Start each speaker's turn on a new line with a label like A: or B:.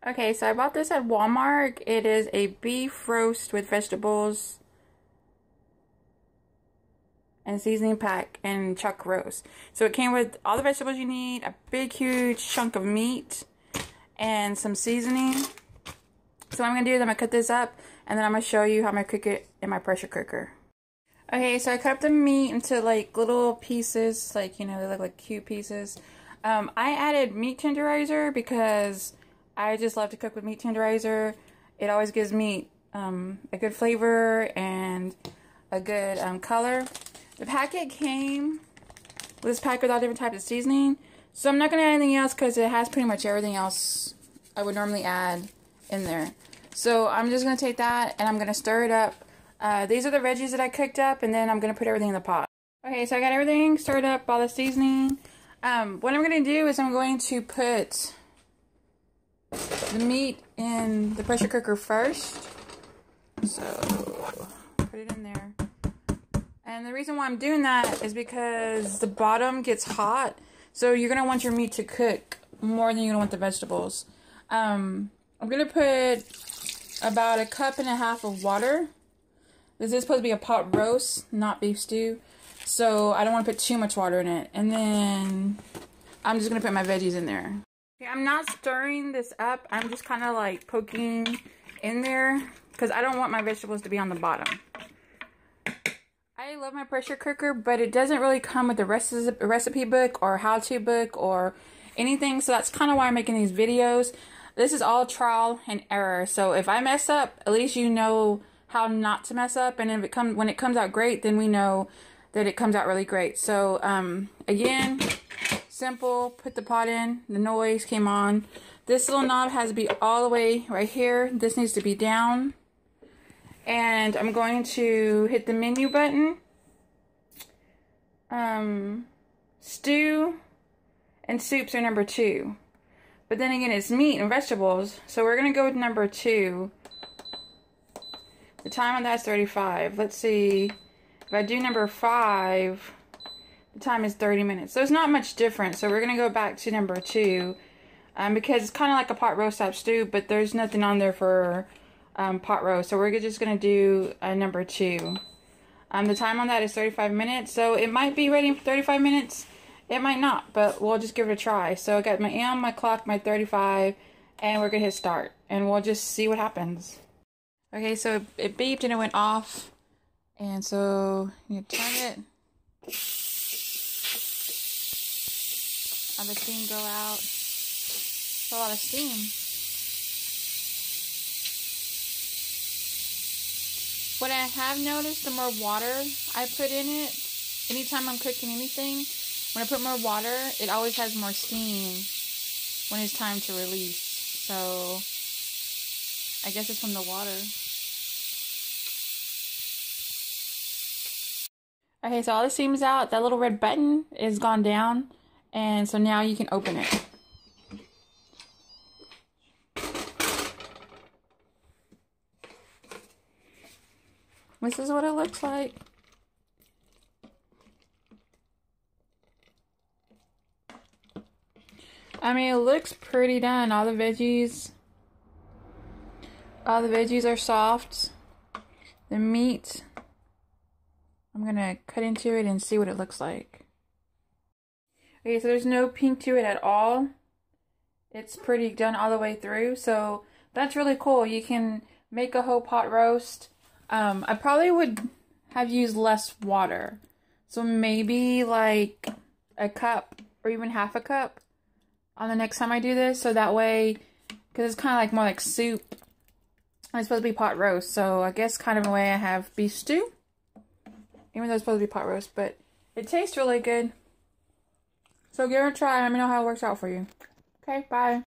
A: Okay, so I bought this at Walmart. It is a beef roast with vegetables and seasoning pack and chuck roast. So it came with all the vegetables you need, a big huge chunk of meat, and some seasoning. So what I'm going to do is I'm going to cut this up, and then I'm going to show you how I'm going to cook it in my pressure cooker. Okay, so I cut up the meat into like little pieces, like, you know, they look like cute pieces. I added meat tenderizer because I just love to cook with meat tenderizer. It always gives meat a good flavor and a good color. The packet came with this pack with all different types of seasoning. So I'm not going to add anything else because it has pretty much everything else I would normally add in there. So I'm just going to take that and I'm going to stir it up. These are the veggies that I cooked up, and then I'm going to put everything in the pot. Okay, so I got everything stirred up, all the seasoning. What I'm going to do is I'm going to put the meat in the pressure cooker first. So put it in there. And the reason why I'm doing that is because the bottom gets hot. So you're going to want your meat to cook more than you're going to want the vegetables. I'm going to put about 1.5 cups of water. This is supposed to be a pot roast, not beef stew. So I don't want to put too much water in it. And then I'm just going to put my veggies in there. Okay, I'm not stirring this up. I'm just kind of like poking in there because I don't want my vegetables to be on the bottom. I love my pressure cooker, but it doesn't really come with a recipe book or how-to book or anything. So that's kind of why I'm making these videos. This is all trial and error. So if I mess up, at least you know how not to mess up. And if when it comes out great, then we know that it comes out really great. So again, simple, put the pot in, the noise came on. This little knob has to be all the way right here. This needs to be down. And I'm going to hit the menu button. Stew and soups are number 2. But then again, it's meat and vegetables. So we're going to go with number 2. The time on that's 35. Let's see. If I do number 5, the time is 30 minutes. So it's not much different. So we're going to go back to number 2. Because it's kind of like a pot roast type stew, but there's nothing on there for pot roast. So we're just going to do number 2. The time on that is 35 minutes. So it might be ready for 35 minutes. It might not, but we'll just give it a try. So I got my AM, my clock, my 35, and we're going to hit start. And we'll just see what happens. Okay, so it beeped and it went off. And so you turn it. Let the steam go out. That's a lot of steam. What I have noticed, the more water I put in it, anytime I'm cooking anything, when I put more water, it always has more steam when it's time to release. So I guess it's from the water. Okay, so all the steam's out. That little red button is gone down. And so now you can open it. This is what it looks like. I mean, it looks pretty done. All the veggies are soft. The meat, I'm gonna cut into it and see what it looks like. Okay, so there's no pink to it at all. It's pretty done all the way through. So that's really cool. You can make a whole pot roast. I probably would have used less water. So maybe like 1 cup or even 1/2 cup on the next time I do this. So that way, because it's kind of like more like soup. And it's supposed to be pot roast. So I guess kind of a way I have beef stew. Even though it's supposed to be pot roast. But it tastes really good. So give it a try. Let me know how it works out for you. Okay, bye.